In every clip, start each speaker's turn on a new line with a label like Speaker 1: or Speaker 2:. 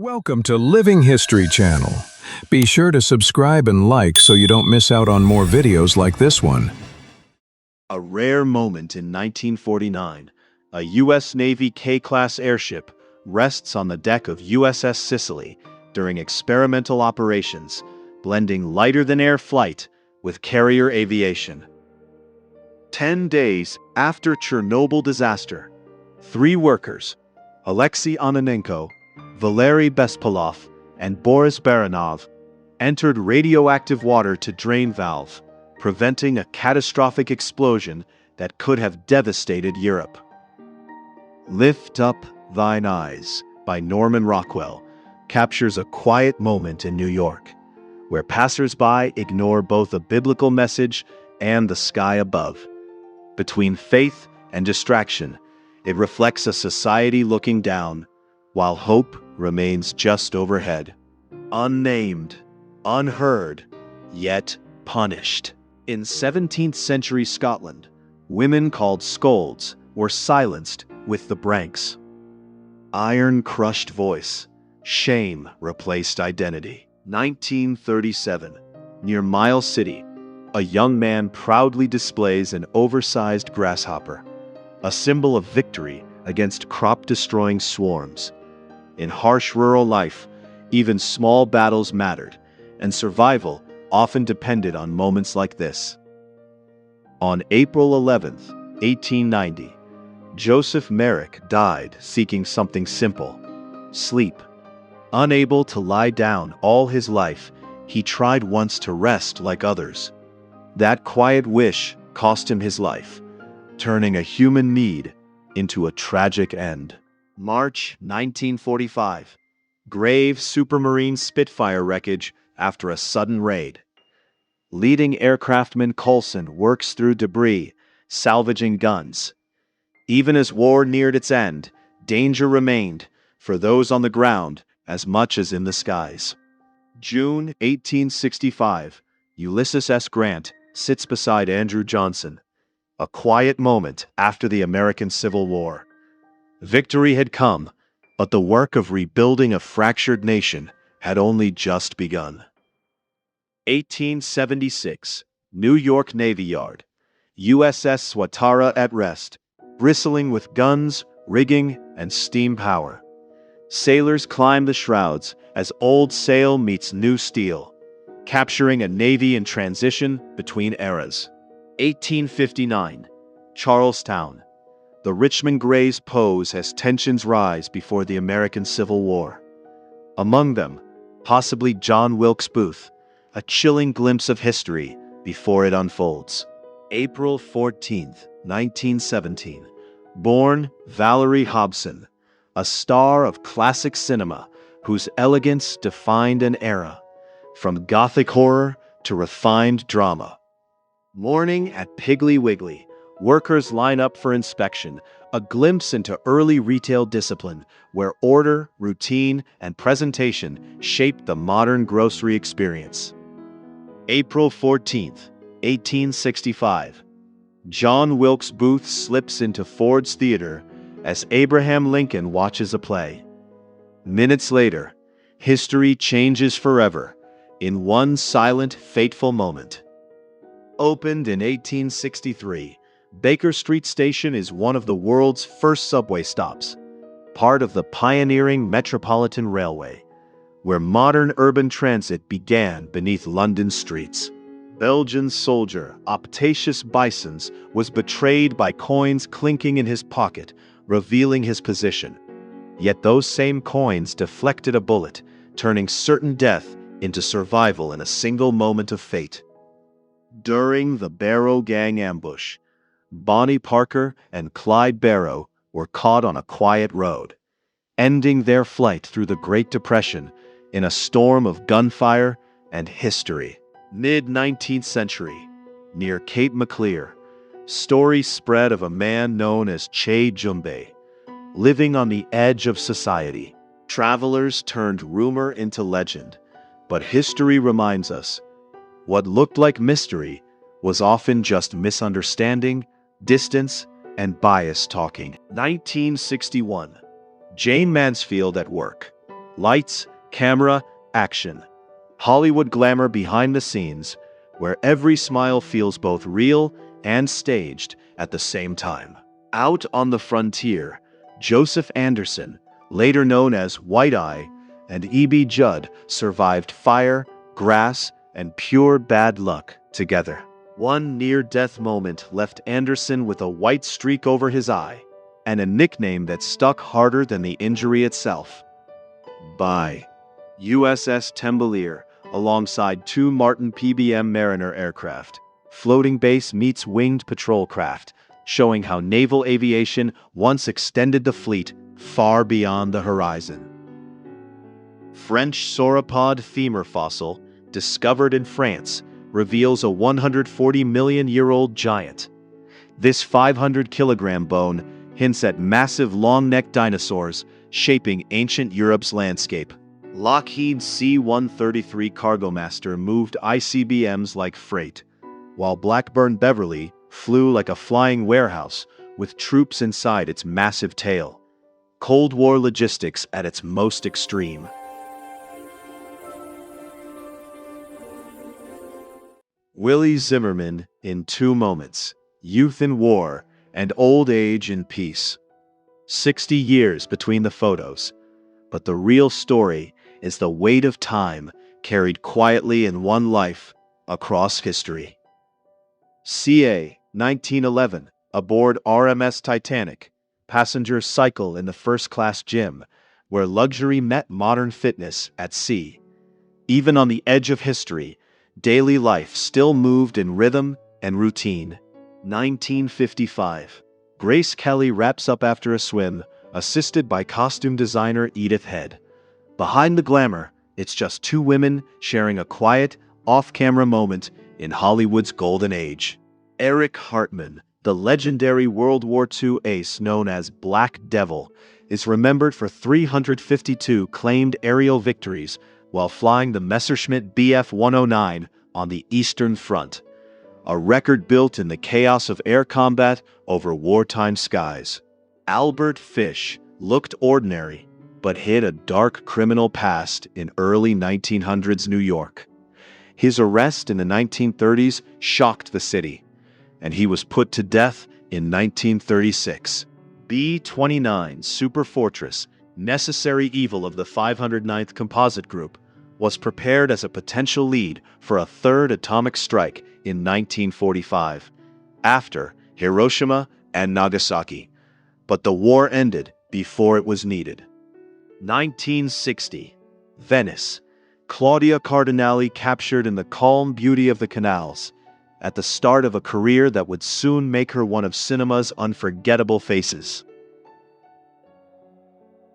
Speaker 1: Welcome to Living History Channel. Be sure to subscribe and like so you don't miss out on more videos like this one.
Speaker 2: A rare moment in 1949, a U.S. Navy K-class airship rests on the deck of USS Sicily during experimental operations, blending lighter-than-air flight with carrier aviation. 10 days after Chernobyl disaster, 3 workers, Alexei Onanenko, Valery Bespalov, and Boris Baranov, entered radioactive water to drain valve, preventing a catastrophic explosion that could have devastated Europe. Lift Up Thine Eyes by Norman Rockwell captures a quiet moment in New York, where passers-by ignore both a biblical message and the sky above. Between faith and distraction, it reflects a society looking down, while hope remains just overhead. Unnamed, unheard, yet punished. In 17th century Scotland, women called scolds were silenced with the branks. Iron-crushed voice, shame replaced identity. 1937, near Miles City, a young man proudly displays an oversized grasshopper, a symbol of victory against crop-destroying swarms. In harsh rural life, even small battles mattered, and survival often depended on moments like this. On April 11, 1890, Joseph Merrick died seeking something simple: sleep. Unable to lie down all his life, he tried once to rest like others. That quiet wish cost him his life, turning a human need into a tragic end. March 1945. Grave Supermarine Spitfire wreckage after a sudden raid. Leading aircraftman Coulson works through debris, salvaging guns. Even as war neared its end, danger remained for those on the ground as much as in the skies. June 1865. Ulysses S. Grant sits beside Andrew Johnson. A quiet moment after the American Civil War. Victory had come, but the work of rebuilding a fractured nation had only just begun. 1876, New York Navy Yard. USS Swatara at rest, bristling with guns, rigging, and steam power. Sailors climb the shrouds as old sail meets new steel, capturing a navy in transition between eras. 1859, Charlestown. The Richmond Greys pose as tensions rise before the American Civil War. Among them, possibly John Wilkes Booth, a chilling glimpse of history before it unfolds. April 14, 1917. Born Valerie Hobson, a star of classic cinema whose elegance defined an era, from Gothic horror to refined drama. Morning at Piggly Wiggly. Workers line up for inspection, a glimpse into early retail discipline where order, routine, and presentation shaped the modern grocery experience. April 14, 1865. John Wilkes Booth slips into Ford's Theater as Abraham Lincoln watches a play. Minutes later, history changes forever in one silent, fateful moment. Opened in 1863, Baker Street Station is one of the world's first subway stops, part of the pioneering Metropolitan Railway, where modern urban transit began beneath London's streets. Belgian soldier Optatius Bisons was betrayed by coins clinking in his pocket, revealing his position. Yet those same coins deflected a bullet, turning certain death into survival in a single moment of fate. During the Barrow Gang ambush, Bonnie Parker and Clyde Barrow were caught on a quiet road, ending their flight through the Great Depression in a storm of gunfire and history. Mid-19th century, near Cape Maclear, stories spread of a man known as Che Jumbe, living on the edge of society. Travelers turned rumor into legend, but history reminds us what looked like mystery was often just misunderstanding, distance, and bias talking. 1961. Jane Mansfield at work. Lights, camera, action. Hollywood glamour behind the scenes, where every smile feels both real and staged at the same time. Out on the frontier, Joseph Anderson, later known as White Eye, and E.B. Judd survived fire, grass, and pure bad luck together. One near-death moment left Anderson with a white streak over his eye, and a nickname that stuck harder than the injury itself. By USS Tembelier, alongside two Martin PBM Mariner aircraft. Floating base meets winged patrol craft, showing how naval aviation once extended the fleet far beyond the horizon. French sauropod femur fossil, discovered in France, reveals a 140 million-year-old giant. This 500-kilogram bone hints at massive long-necked dinosaurs shaping ancient Europe's landscape. Lockheed C-133 Cargomaster moved ICBMs like freight, while Blackburn Beverly flew like a flying warehouse with troops inside its massive tail. Cold War logistics at its most extreme. Willie Zimmerman in 2 moments, youth in war and old age in peace. 60 years between the photos, but the real story is the weight of time carried quietly in one life across history. CA 1911, aboard RMS Titanic, passengers cycle in the first-class gym, where luxury met modern fitness at sea. Even on the edge of history, daily life still moved in rhythm and routine. 1955. Grace Kelly wraps up after a swim, assisted by costume designer Edith Head. Behind the glamour, it's just 2 women sharing a quiet, off-camera moment in Hollywood's golden age. Eric Hartman, the legendary World War II ace known as Black Devil, is remembered for 352 claimed aerial victories while flying the Messerschmitt Bf-109 on the Eastern Front, a record built in the chaos of air combat over wartime skies. Albert Fish looked ordinary, but hid a dark criminal past in early 1900s New York. His arrest in the 1930s shocked the city, and he was put to death in 1936. B-29 Super Fortress, necessary evil of the 509th Composite Group, was prepared as a potential lead for a third atomic strike in 1945, after Hiroshima and Nagasaki. But the war ended before it was needed. 1960. Venice. Claudia Cardinali captured in the calm beauty of the canals, at the start of a career that would soon make her one of cinema's unforgettable faces.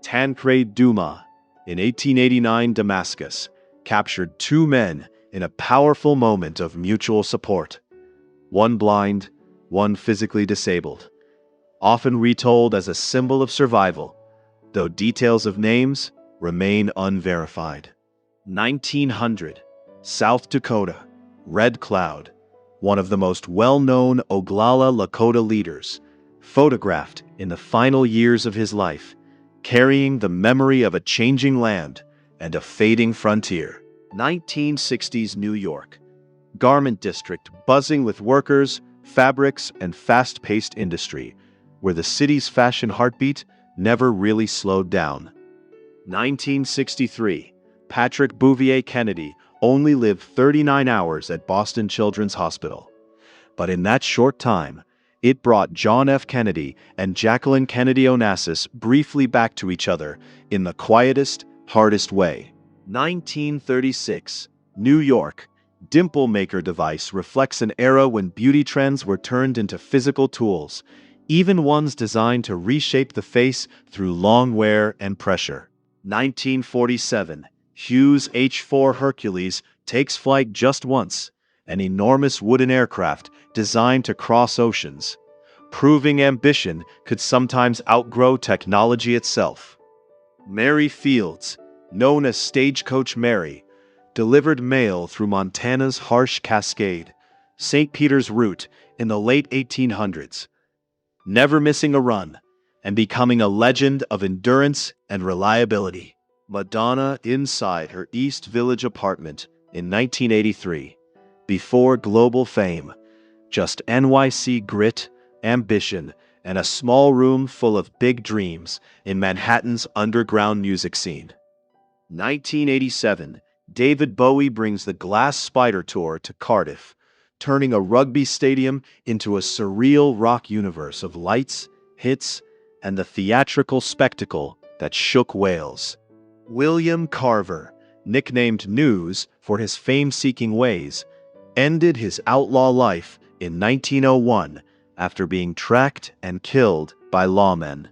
Speaker 2: Tancred Dumas, in 1889 Damascus, captured 2 men in a powerful moment of mutual support. One blind, one physically disabled, often retold as a symbol of survival, though details of names remain unverified. 1900. South Dakota. Red Cloud, one of the most well-known Oglala Lakota leaders, photographed in the final years of his life, carrying the memory of a changing land and a fading frontier. 1960s New York. Garment district buzzing with workers, fabrics, and fast-paced industry, where the city's fashion heartbeat never really slowed down. 1963. Patrick Bouvier Kennedy only lived 39 hours at Boston Children's Hospital. But in that short time, it brought John F. Kennedy and Jacqueline Kennedy Onassis briefly back to each other in the quietest, hardest way. 1936. New York. Dimple Maker device reflects an era when beauty trends were turned into physical tools, even ones designed to reshape the face through long wear and pressure. 1947. Hughes H-4 Hercules takes flight just once, an enormous wooden aircraft designed to cross oceans, proving ambition could sometimes outgrow technology itself. Mary Fields, known as Stagecoach Mary, delivered mail through Montana's harsh Cascade, St. Peter's route in the late 1800s, never missing a run and becoming a legend of endurance and reliability. Madonna inside her East Village apartment in 1983. Before global fame, just NYC grit, ambition, and a small room full of big dreams in Manhattan's underground music scene. 1987, David Bowie brings the Glass Spider Tour to Cardiff, turning a rugby stadium into a surreal rock universe of lights, hits, and the theatrical spectacle that shook Wales. William Carver, nicknamed News for his fame-seeking ways, ended his outlaw life in 1901 after being tracked and killed by lawmen,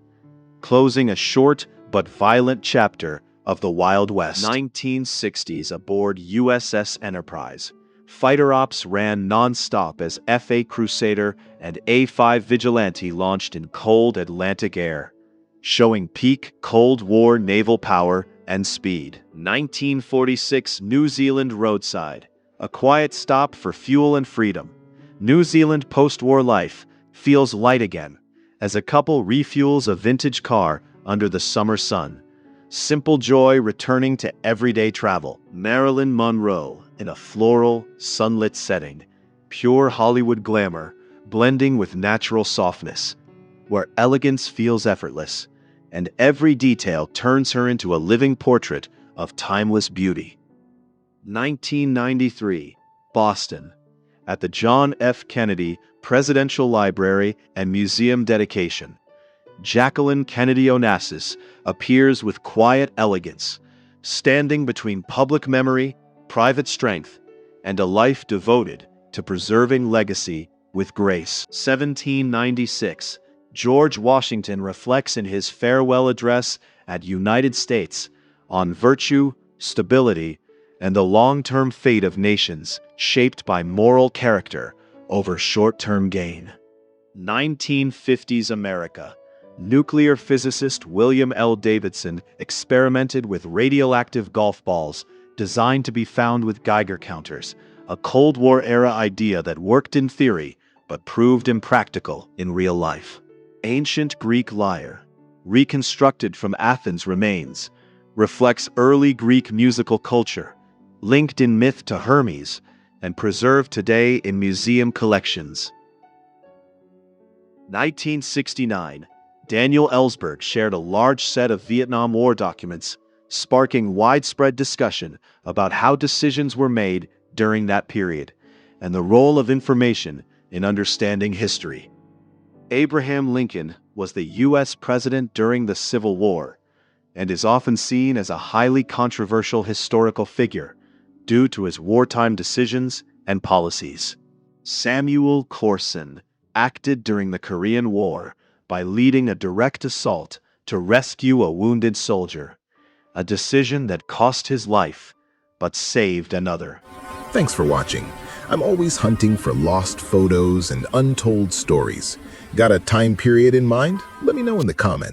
Speaker 2: closing a short but violent chapter of the Wild West. 1960s aboard USS Enterprise. Fighter ops ran non-stop as F-8 Crusader and A-5 Vigilante launched in cold Atlantic air, showing peak Cold War naval power and speed. 1946 New Zealand roadside. A quiet stop for fuel and freedom. New Zealand post-war life feels light again as a couple refuels a vintage car under the summer sun. Simple joy returning to everyday travel. Marilyn Monroe in a floral, sunlit setting. Pure Hollywood glamour blending with natural softness, where elegance feels effortless, and every detail turns her into a living portrait of timeless beauty. 1993, Boston. At the John F. Kennedy Presidential Library and Museum dedication, Jacqueline Kennedy Onassis appears with quiet elegance, standing between public memory, private strength, and a life devoted to preserving legacy with grace. 1796, George Washington reflects in his farewell address at United States on virtue, stability, and the long-term fate of nations shaped by moral character over short-term gain. 1950s America. Nuclear physicist William L. Davidson experimented with radioactive golf balls designed to be found with Geiger counters, a Cold War-era idea that worked in theory but proved impractical in real life. Ancient Greek lyre, reconstructed from Athens remains, reflects early Greek musical culture, linked in myth to Hermes, and preserved today in museum collections. 1969, Daniel Ellsberg shared a large set of Vietnam War documents, sparking widespread discussion about how decisions were made during that period and the role of information in understanding history. Abraham Lincoln was the U.S. president during the Civil War and is often seen as a highly controversial historical figure due to his wartime decisions and policies. Samuel Corson acted during the Korean War by leading a direct assault to rescue a wounded soldier, a decision that cost his life but saved another.
Speaker 3: Thanks for watching. I'm always hunting for lost photos and untold stories. Got a time period in mind? Let me know in the comments.